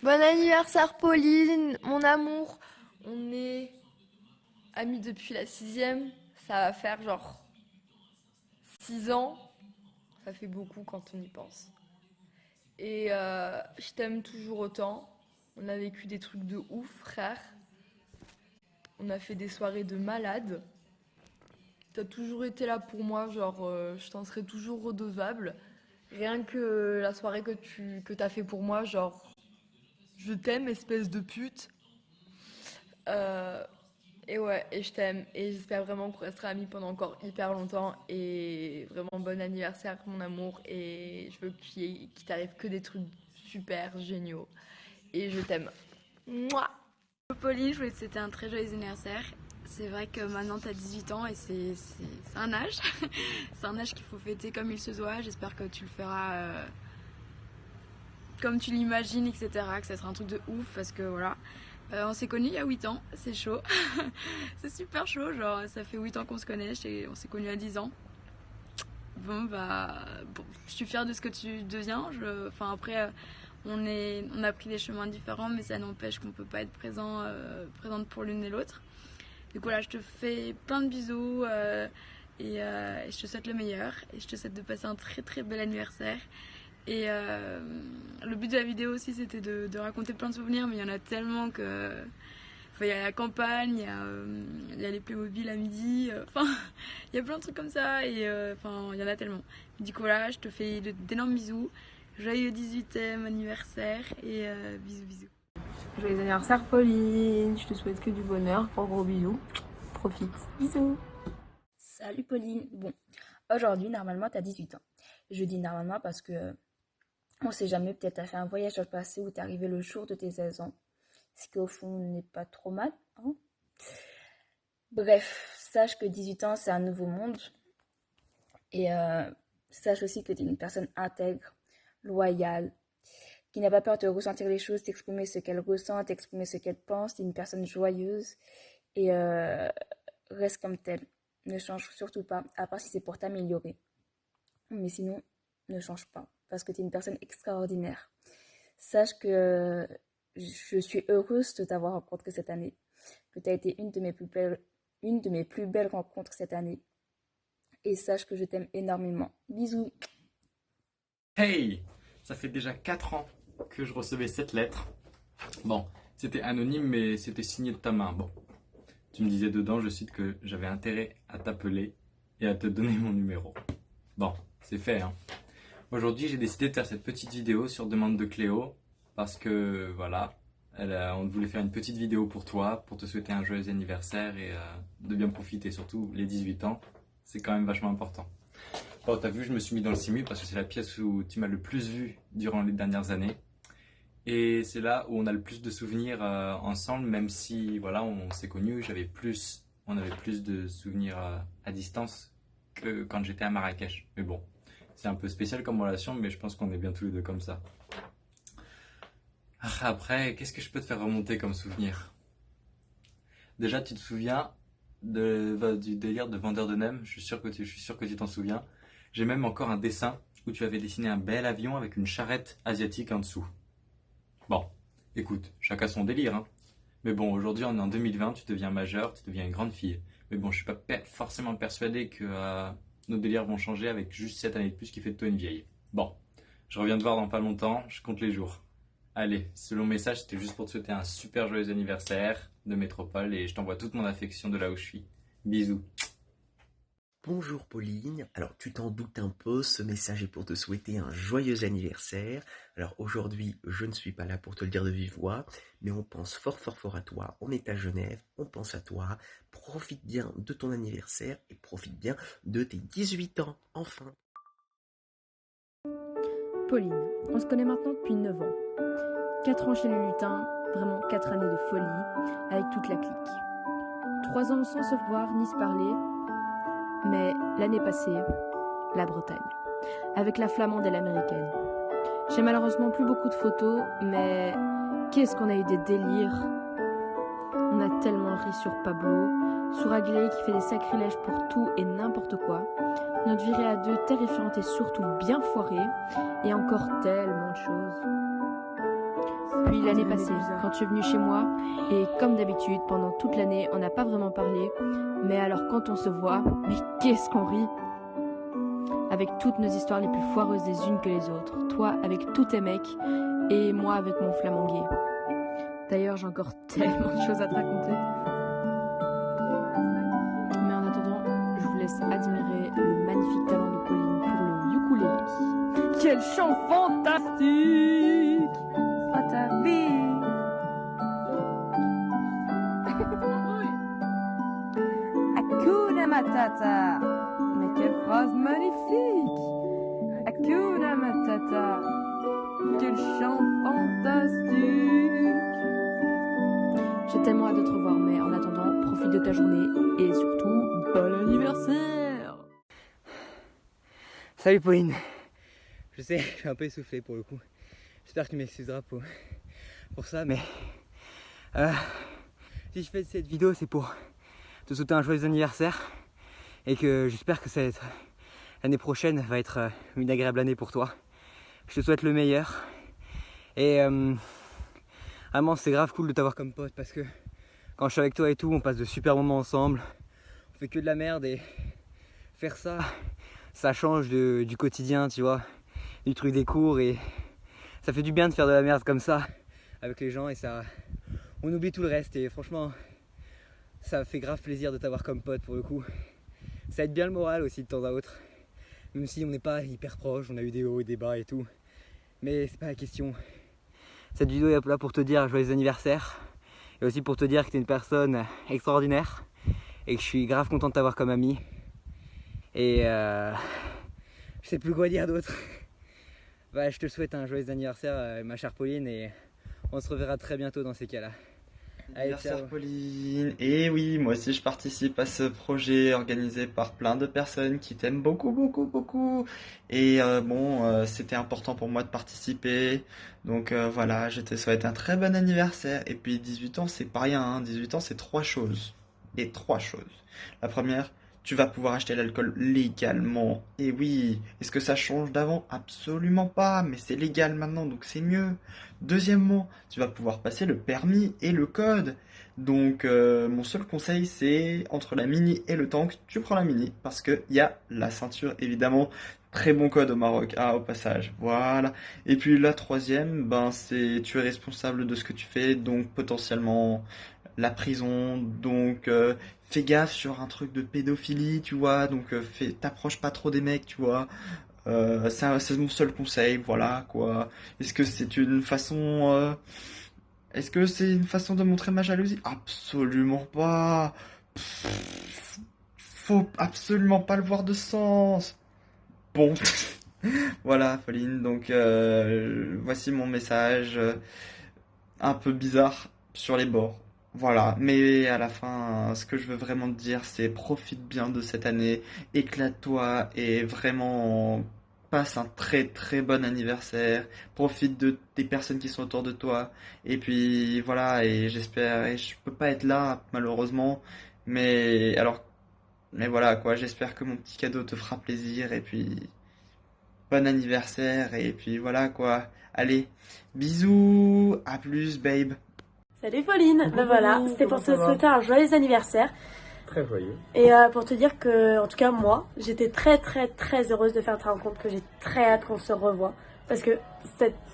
Bon anniversaire Pauline, mon amour. On est amis depuis la sixième. Ça va faire genre 6 ans. Ça fait beaucoup quand on y pense. Et je t'aime toujours autant. On a vécu des trucs de ouf, frère. On a fait des soirées de malade. T'as toujours été là pour moi, genre je t'en serai toujours redevable. Rien que la soirée que t'as fait pour moi, genre je t'aime, espèce de pute. Euh, Et ouais, et je t'aime. Et j'espère vraiment qu'on restera amis pendant encore hyper longtemps. Et vraiment bon anniversaire, mon amour. Et je veux qu'il t'arrive que des trucs super géniaux. Et je t'aime. Mouah. Pauline, je voulais te souhaiter un très joyeux anniversaire. C'est vrai que maintenant tu as 18 ans et c'est un âge. C'est un âge qu'il faut fêter comme il se doit. J'espère que tu le feras comme tu l'imagines, etc. Que ça sera un truc de ouf parce que voilà. On s'est connus il y a 8 ans, c'est chaud. C'est super chaud, genre ça fait 8 ans qu'on se connaît, on s'est connus à 10 ans. Bon, je suis fière de ce que tu deviens. Enfin après, on a pris des chemins différents, mais ça n'empêche qu'on peut pas être présente pour l'une et l'autre. Donc voilà, je te fais plein de bisous et je te souhaite le meilleur. Et je te souhaite de passer un très très bel anniversaire. Et le but de la vidéo aussi, c'était de raconter plein de souvenirs, mais il y en a tellement que. Enfin, il y a la campagne, il y a les Playmobil à midi, enfin, il y a plein de trucs comme ça, et enfin, il y en a tellement. Du coup, voilà, je te fais d'énormes bisous. Joyeux 18e anniversaire, et bisous, bisous. Joyeux anniversaire Pauline, je te souhaite que du bonheur, gros bisous, profite, bisous. Salut Pauline. Bon, aujourd'hui, normalement, tu as 18 ans. Je dis normalement parce que on sait jamais, peut-être tu as fait un voyage dans le passé où tu es arrivé le jour de tes 16 ans. Ce qui, au fond, n'est pas trop mal, hein. Bref, sache que 18 ans, c'est un nouveau monde. Et sache aussi que tu es une personne intègre, loyale, qui n'a pas peur de ressentir les choses, d'exprimer ce qu'elle ressent, d'exprimer ce qu'elle pense. Tu es une personne joyeuse et reste comme telle. Ne change surtout pas, à part si c'est pour t'améliorer. Mais sinon, ne change pas, parce que tu es une personne extraordinaire. Sache que je suis heureuse de t'avoir rencontré cette année, que tu as été une de mes plus belles rencontres cette année. Et sache que je t'aime énormément. Bisous. Hey! Ça fait déjà 4 ans que je recevais cette lettre. Bon, c'était anonyme, mais c'était signé de ta main. Bon, tu me disais dedans, je cite, que j'avais intérêt à t'appeler et à te donner mon numéro. Bon, c'est fait, hein. Aujourd'hui, j'ai décidé de faire cette petite vidéo sur demande de Cléo parce que, voilà, on voulait faire une petite vidéo pour toi, pour te souhaiter un joyeux anniversaire et de bien profiter, surtout les 18 ans. C'est quand même vachement important. Bon, t'as vu, je me suis mis dans le simu parce que c'est la pièce où tu m'as le plus vu durant les dernières années. Et c'est là où on a le plus de souvenirs ensemble, même si voilà, on s'est connus, on avait plus de souvenirs à distance que quand j'étais à Marrakech. Mais bon, c'est un peu spécial comme relation, mais je pense qu'on est bien tous les deux comme ça. Après, qu'est-ce que je peux te faire remonter comme souvenir? Déjà, tu te souviens du délire de vendeur de nems? Je suis sûr que tu t'en souviens. J'ai même encore un dessin où tu avais dessiné un bel avion avec une charrette asiatique en dessous. Bon, écoute, chacun son délire, hein. Mais bon, aujourd'hui on est en 2020, tu deviens majeure, tu deviens une grande fille. Mais bon, je suis pas forcément persuadé que nos délires vont changer avec juste cette année de plus qui fait de toi une vieille. Bon, je reviens te voir dans pas longtemps, je compte les jours. Allez, ce long message, c'était juste pour te souhaiter un super joyeux anniversaire de Métropole et je t'envoie toute mon affection de là où je suis. Bisous. Bonjour Pauline, alors tu t'en doutes un peu, ce message est pour te souhaiter un joyeux anniversaire. Alors aujourd'hui, je ne suis pas là pour te le dire de vive voix, mais on pense fort fort fort à toi, on est à Genève, on pense à toi, profite bien de ton anniversaire et profite bien de tes 18 ans, enfin. Pauline, on se connaît maintenant depuis 9 ans. 4 ans chez les lutins, vraiment 4 années de folie, avec toute la clique. 3 ans sans se voir ni se parler, mais l'année passée, la Bretagne, avec la flamande et l'américaine. J'ai malheureusement plus beaucoup de photos, mais qu'est-ce qu'on a eu des délires. On a tellement ri sur Pablo, sur Aglé qui fait des sacrilèges pour tout et n'importe quoi, notre virée à deux terrifiante et surtout bien foirée, et encore tellement de choses. Puis l'année passée, quand tu es venu chez moi, et comme d'habitude, pendant toute l'année, on n'a pas vraiment parlé, mais alors quand on se voit, mais qu'est-ce qu'on rit! Avec toutes nos histoires les plus foireuses les unes que les autres, toi avec tous tes mecs, et moi avec mon flamand gay. D'ailleurs, j'ai encore tellement de choses à te raconter. Mais en attendant, je vous laisse admirer le magnifique talent de Pauline pour le ukulélé. Quel chant fantastique! À ta vie! Hakuna Matata! Mais quelle phrase magnifique! Hakuna Matata! Quel chant fantastique! J'ai tellement hâte de te revoir, mais en attendant, profite de ta journée et surtout, bon anniversaire! Salut Pauline! Je sais, je suis un peu essoufflé pour le coup. J'espère que tu m'excuseras pour ça, mais si je fais cette vidéo, c'est pour te souhaiter un joyeux anniversaire et que j'espère que l'année prochaine va être une agréable année pour toi. Je te souhaite le meilleur et vraiment c'est grave cool de t'avoir comme pote parce que quand je suis avec toi et tout, on passe de super moments ensemble, on fait que de la merde et faire ça change du quotidien, tu vois, du truc des cours et ça fait du bien de faire de la merde comme ça avec les gens et on oublie tout le reste et franchement ça fait grave plaisir de t'avoir comme pote pour le coup. Ça aide bien le moral aussi de temps à autre, même si on n'est pas hyper proches, on a eu des hauts et des bas et tout, mais c'est pas la question. Cette vidéo est là pour te dire joyeux anniversaire et aussi pour te dire que tu es une personne extraordinaire et que je suis grave content de t'avoir comme ami et je sais plus quoi dire d'autre. Bah, je te souhaite un joyeux anniversaire ma chère Pauline et on se reverra très bientôt dans ces cas-là. Anniversaire Pauline, et oui, moi aussi je participe à ce projet organisé par plein de personnes qui t'aiment beaucoup, beaucoup, beaucoup. Et c'était important pour moi de participer. Donc voilà, je te souhaite un très bon anniversaire. Et puis 18 ans, c'est pas rien, hein. 18 ans, c'est 3 choses. Et 3 choses. La première, tu vas pouvoir acheter l'alcool légalement. Et oui, est-ce que ça change d'avant? Absolument pas, mais c'est légal maintenant, donc c'est mieux. Deuxièmement, tu vas pouvoir passer le permis et le code. Donc mon seul conseil, c'est entre la mini et le tank, tu prends la mini, parce qu'il y a la ceinture, évidemment. Très bon code au Maroc, au passage, voilà. Et puis la troisième, c'est tu es responsable de ce que tu fais, donc potentiellement la prison, donc fais gaffe sur un truc de pédophilie, tu vois, donc t'approches pas trop des mecs, tu vois. C'est mon seul conseil, voilà quoi. Est-ce que c'est une façon de montrer ma jalousie? Absolument pas. Faut absolument pas le voir de sens. Bon, voilà Pauline, donc voici mon message un peu bizarre sur les bords. Voilà, mais à la fin, ce que je veux vraiment te dire, c'est profite bien de cette année, éclate-toi et vraiment passe un très très bon anniversaire, profite des personnes qui sont autour de toi, et puis voilà, et j'espère, et je peux pas être là malheureusement, mais voilà quoi, j'espère que mon petit cadeau te fera plaisir, et puis bon anniversaire, et puis voilà quoi, allez, bisous, à plus babe. Salut Pauline, voilà, c'était pour te souhaiter un joyeux anniversaire. Très joyeux. Et pour te dire que, en tout cas moi, j'étais très très très heureuse de faire ta rencontre, que j'ai très hâte qu'on se revoie. Parce que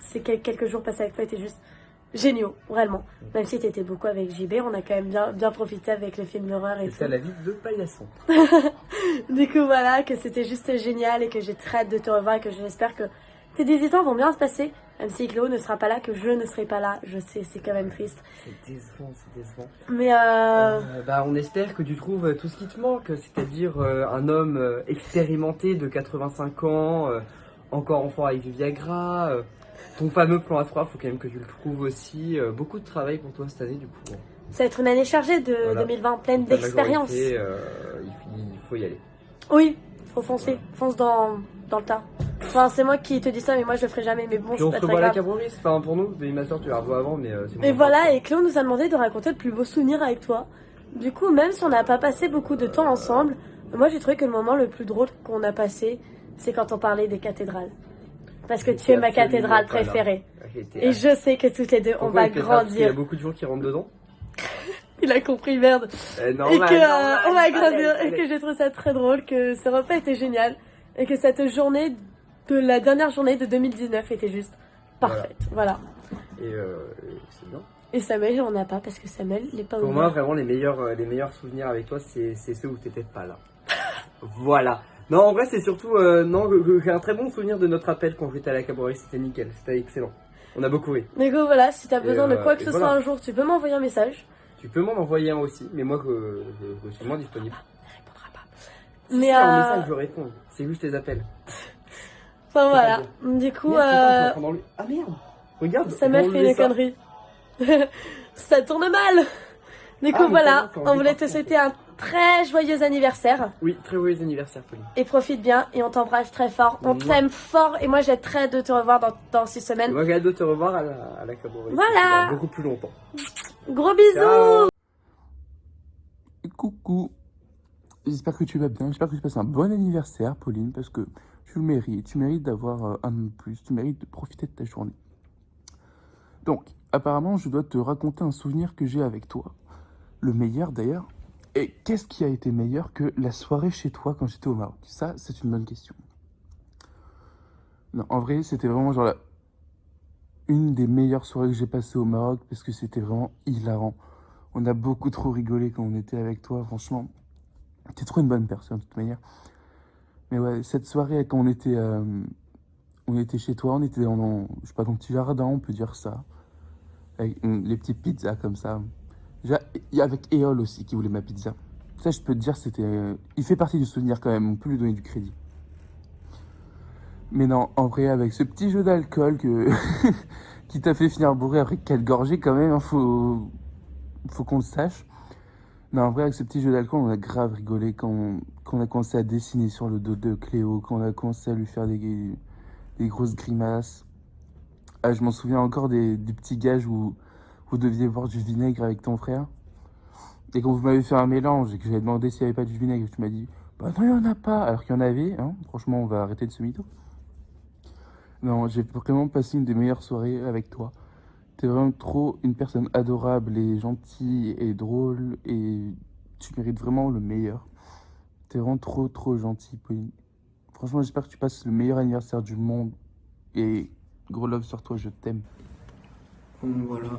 ces quelques jours passés avec toi étaient juste géniaux, vraiment. Même si t'étais beaucoup avec JB, on a quand même bien profité avec le film d'horreur et tout. C'est la vie de paillasson. Du coup voilà, que c'était juste génial et que j'ai très hâte de te revoir et que j'espère que tes 18 ans vont bien se passer. Même si Chloé ne sera pas là, que je ne serai pas là, je sais, c'est quand même triste. C'est décevant. Mais on espère que tu trouves tout ce qui te manque, c'est-à-dire un homme expérimenté de 85 ans, encore enfant avec du Viagra, ton fameux plan à 3, faut quand même que tu le trouves aussi. Beaucoup de travail pour toi cette année du coup. Ça va être une année chargée de Voilà. 2020, pleine d'expérience. Il faut y aller. Oui, faut foncer, fonce dans le tas. Enfin, c'est moi qui te dis ça, mais moi je le ferai jamais. Mais bon, Puis on c'est se pas très revoit à la grave. Cabroris, enfin pour nous, ma soeur tu la revois avant, mais c'est bon. Et voilà, et Chloé nous a demandé de raconter le plus beau souvenir avec toi. Du coup, même si on n'a pas passé beaucoup de temps ensemble, moi j'ai trouvé que le moment le plus drôle qu'on a passé, c'est quand on parlait des cathédrales. Parce que tu es ma cathédrale préférée. Et je sais que toutes les deux, on va Pourquoi il fait ça? Parce qu'il y a grandir. beaucoup de gens qui rentrent dedans. Il a compris, merde. Normal, Et que normal, on va grandir. allez, Et que j'ai trouvé ça très drôle, que ce repas était génial. Et que cette journée, de la dernière journée de 2019 était juste parfaite. Voilà. Et c'est bien. Et Samuel, on n'a pas parce que Samuel, il est pas Pour ouvert. moi, vraiment, les meilleurs souvenirs avec toi, c'est ceux où t'étais pas là. Voilà. Non, en vrai, c'est surtout, non, j'ai un très bon souvenir de notre appel quand j'étais à la cabaret. C'était nickel, c'était excellent. On a beaucoup ri. Mais go, voilà, si t'as besoin de quoi que et ce voilà. soit un jour, tu peux m'envoyer un message. Tu peux m'en envoyer un aussi, mais moi, je suis moins disponible. Il répondra pas. Si, Mais si, en message, je réponds. C'est juste les appels. enfin voilà. Du coup, Merde, ah merde. Regarde. Samuel fait une connerie. Ça tourne mal. Du coup, mais voilà, c'est bon, on voulait te souhaiter un très joyeux anniversaire. Oui, très joyeux anniversaire, Pauline. Et profite bien et on t'embrasse très fort. On Mouah. t'aime fort et moi j'ai très hâte de te revoir dans 6 Et semaines. moi, j'ai hâte de te revoir à la cabaret. Voilà. Dans beaucoup plus longtemps. Gros bisous. Ciao. Coucou, j'espère que tu vas bien, j'espère que tu passes un bon anniversaire Pauline, parce que tu le mérites, tu mérites d'avoir un an de plus, tu mérites de profiter de ta journée. Donc, apparemment je dois te raconter un souvenir que j'ai avec toi, le meilleur d'ailleurs, et qu'est-ce qui a été meilleur que la soirée chez toi quand j'étais au Maroc? Ça, c'est une bonne question. Non, en vrai, c'était vraiment genre une des meilleures soirées que j'ai passées au Maroc, parce que c'était vraiment hilarant. On a beaucoup trop rigolé quand on était avec toi, franchement. T'es trop une bonne personne, de toute manière. Mais ouais, cette soirée, quand on était chez toi, on était je sais pas, dans le petit jardin, on peut dire ça. Avec les petites pizzas comme ça. Déjà, il y a avec Eol aussi qui voulait ma pizza. Ça, je peux te dire, il fait partie du souvenir quand même, on peut lui donner du crédit. Mais non, en vrai, avec ce petit jeu d'alcool qui t'a fait finir bourré après 4 gorgées quand même, hein, faut qu'on le sache. Non, en vrai, avec ce petit jeu d'alcool, on a grave rigolé quand on a commencé à dessiner sur le dos de Cléo, quand on a commencé à lui faire des grosses grimaces. Ah, je m'en souviens encore des petits gages où vous deviez boire du vinaigre avec ton frère. Et quand vous m'avez fait un mélange et que j'avais demandé s'il n'y avait pas du vinaigre, tu m'as dit « Bah non, il n'y en a pas !» Alors qu'il y en avait, hein. Franchement, on va arrêter de se mytho. Non, j'ai vraiment passé une des meilleures soirées avec toi. T'es vraiment trop une personne adorable et gentille et drôle et tu mérites vraiment le meilleur. T'es vraiment trop trop gentil, Pauline. Franchement, j'espère que tu passes le meilleur anniversaire du monde et gros love sur toi, je t'aime. Bon, voilà,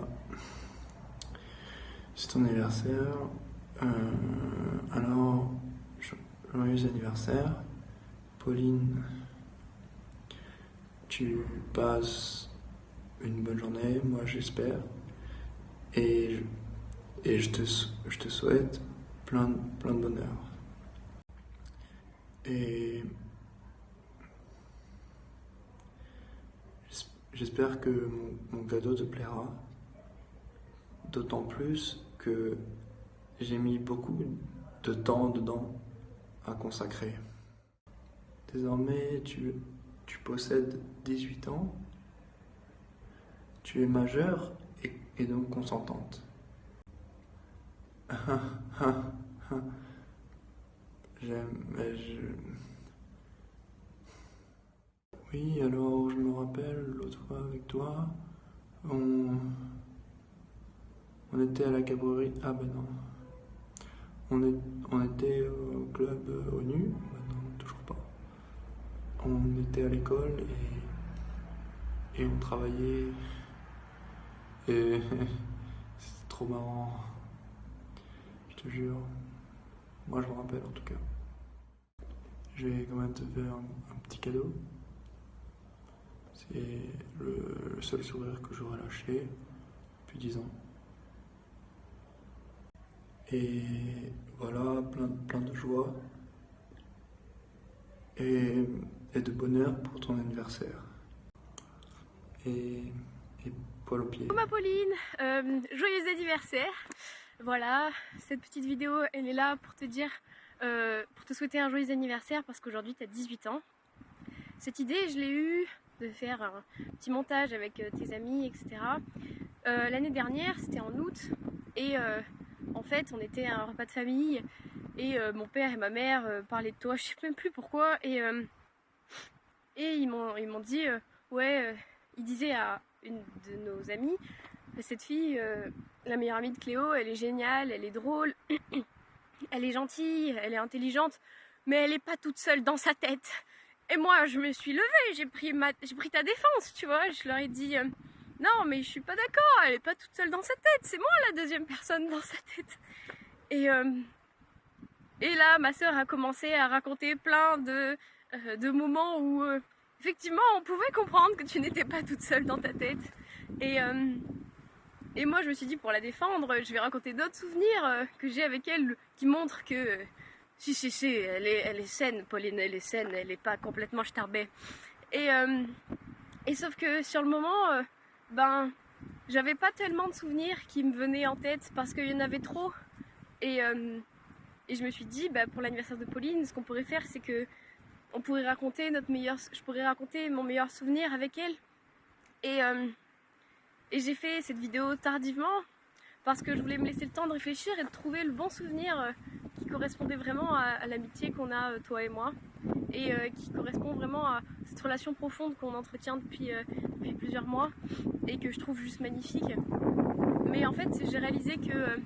c'est ton anniversaire. Alors, joyeux anniversaire, Pauline. Tu passes une bonne journée, moi j'espère, et je te souhaite plein de bonheur. Et j'espère que mon cadeau te plaira, d'autant plus que j'ai mis beaucoup de temps dedans à consacrer. Désormais, tu possèdes 18 ans. Tu es majeure et donc consentante. Oui, alors je me rappelle l'autre fois avec toi, on était à la cabrerie. Ah ben non. On était au club ONU, maintenant toujours pas. On était à l'école et on travaillait. Et c'était trop marrant. Je te jure. Moi je me rappelle en tout cas. Je vais quand même te faire un petit cadeau. C'est le seul sourire que j'aurais lâché depuis 10 ans. Et voilà, plein de joie et de bonheur pour ton anniversaire. Et poil aux pieds. Coucou ma Pauline, joyeux anniversaire. Voilà, cette petite vidéo elle est là pour te dire, pour te souhaiter un joyeux anniversaire parce qu'aujourd'hui tu as 18 ans. Cette idée je l'ai eue de faire un petit montage avec tes amis, etc. L'année dernière, c'était en août, et en fait on était à un repas de famille et mon père et ma mère parlaient de toi, je sais même plus pourquoi, et ils m'ont dit ouais, ils disaient une de nos amies. Cette fille, la meilleure amie de Cléo, elle est géniale, elle est drôle, elle est gentille, elle est intelligente, mais elle n'est pas toute seule dans sa tête. Et moi, je me suis levée, j'ai pris ta défense, tu vois. Je leur ai dit, non, mais je suis pas d'accord, elle n'est pas toute seule dans sa tête, c'est moi la deuxième personne dans sa tête. Et là, ma sœur a commencé à raconter plein de moments où, effectivement, on pouvait comprendre que tu n'étais pas toute seule dans ta tête. Et moi, je me suis dit, pour la défendre, je vais raconter d'autres souvenirs que j'ai avec elle qui montrent que, si, elle est saine, Pauline, elle est saine, elle n'est pas complètement starbée. Et sauf que sur le moment, j'avais pas tellement de souvenirs qui me venaient en tête parce qu'il y en avait trop. Et je me suis dit, pour l'anniversaire de Pauline, ce qu'on pourrait faire, c'est que je pourrais raconter mon meilleur souvenir avec elle. Et j'ai fait cette vidéo tardivement parce que je voulais me laisser le temps de réfléchir et de trouver le bon souvenir qui correspondait vraiment à l'amitié qu'on a, toi et moi, et qui correspond vraiment à cette relation profonde qu'on entretient depuis plusieurs mois et que je trouve juste magnifique. Mais en fait, j'ai réalisé que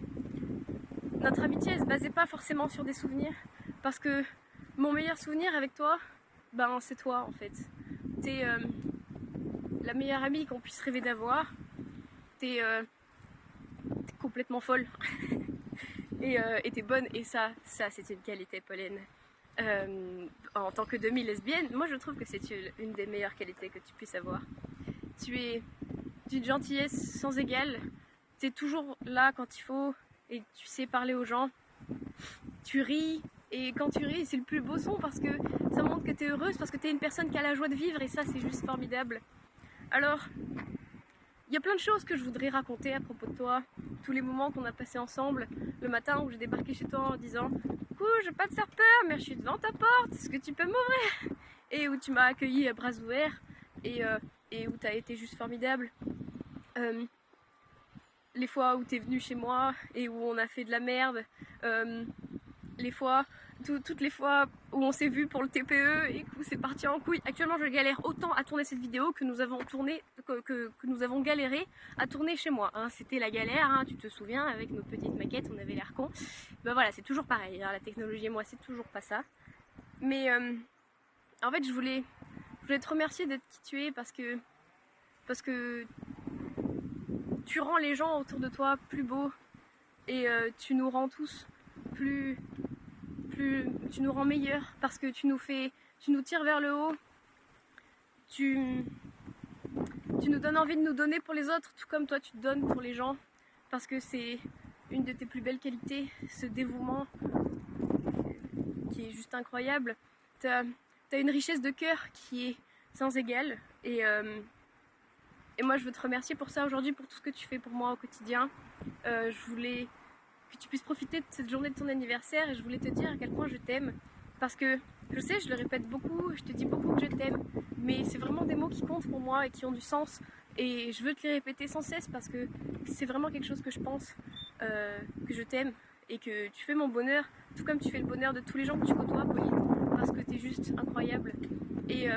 notre amitié, elle se basait pas forcément sur des souvenirs, parce que mon meilleur souvenir avec toi, c'est toi en fait. T'es la meilleure amie qu'on puisse rêver d'avoir. T'es complètement folle et t'es bonne, et ça c'est une qualité, Pauline. En tant que demi-lesbienne, moi je trouve que c'est une des meilleures qualités que tu puisses avoir. Tu es d'une gentillesse sans égale, t'es toujours là quand il faut et tu sais parler aux gens. Tu ris, et quand tu ris, c'est le plus beau son parce que ça montre que t'es heureuse, parce que t'es une personne qui a la joie de vivre, et ça c'est juste formidable. Alors, il y a plein de choses que je voudrais raconter à propos de toi, tous les moments qu'on a passés ensemble, le matin où j'ai débarqué chez toi en disant « Coucou, je vais pas te faire peur, mais je suis devant ta porte, est-ce que tu peux m'ouvrir ?» Et où tu m'as accueilli à bras ouverts, et où tu as été juste formidable. Les fois où tu es venu chez moi et où on a fait de la merde, toutes les fois où on s'est vu pour le TPE et où c'est parti en couille. Actuellement, je galère autant à tourner cette vidéo que nous avons galéré à tourner chez moi. Hein. C'était la galère, tu te souviens, avec nos petites maquettes, on avait l'air con. Voilà, c'est toujours pareil, la technologie et moi, c'est toujours pas ça. Mais en fait, je voulais te remercier d'être qui tu es parce que tu rends les gens autour de toi plus beaux et tu nous rends tous tu nous rends meilleurs parce que tu nous tires vers le haut, tu nous donnes envie de nous donner pour les autres, tout comme toi tu te donnes pour les gens, parce que c'est une de tes plus belles qualités, ce dévouement qui est juste incroyable. T'as une richesse de cœur qui est sans égale, et moi je veux te remercier pour ça aujourd'hui, pour tout ce que tu fais pour moi au quotidien. Je voulais que tu puisses profiter de cette journée de ton anniversaire, et je voulais te dire à quel point je t'aime, parce que je sais, je le répète beaucoup, je te dis beaucoup que je t'aime, mais c'est vraiment des mots qui comptent pour moi et qui ont du sens, et je veux te les répéter sans cesse parce que c'est vraiment quelque chose que je pense, que je t'aime et que tu fais mon bonheur, tout comme tu fais le bonheur de tous les gens que tu côtoies, Pauline, parce que t'es juste incroyable. Et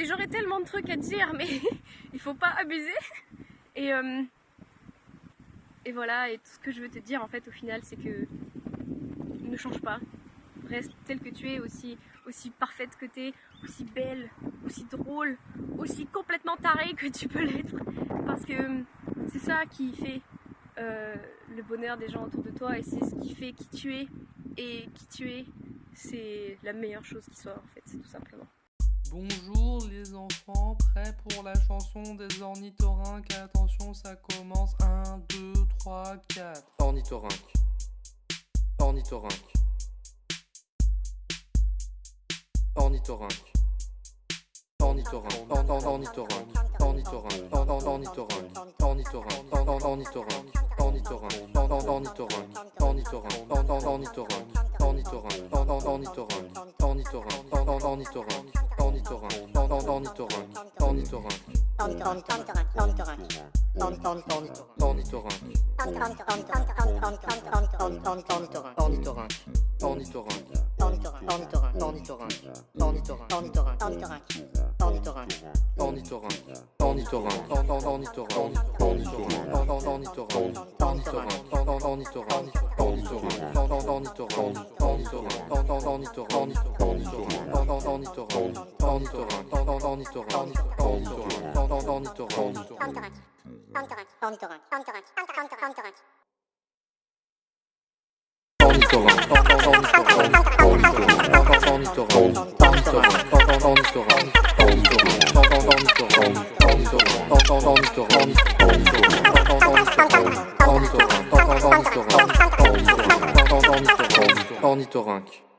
j'aurais tellement de trucs à te dire, mais il faut pas abuser. Et voilà, et tout ce que je veux te dire en fait au final, c'est que ne change pas, reste telle que tu es, aussi parfaite que tu es, aussi belle, aussi drôle, aussi complètement tarée que tu peux l'être, parce que c'est ça qui fait le bonheur des gens autour de toi, et c'est ce qui fait qui tu es, et qui tu es, c'est la meilleure chose qui soit en fait, c'est tout simplement. Bonjour les enfants, prêts pour la chanson des ornithorynques? Attention, ça commence. 1, 2, 3, 4. Ornithorynque. Ornithorynque. Ornithorynque. Ornithorynque. Ornithorynque. Ornithorynque. Ornithorynque. Ornithorynque. Ornithorynque. Ornithorynque. Ornithorynque. Ornithorynque. Ornithorynque. Ornithorynque. Ornithorynque. Ornithorynque. Ornithorynque. Ornithorynque. Ornithorynque.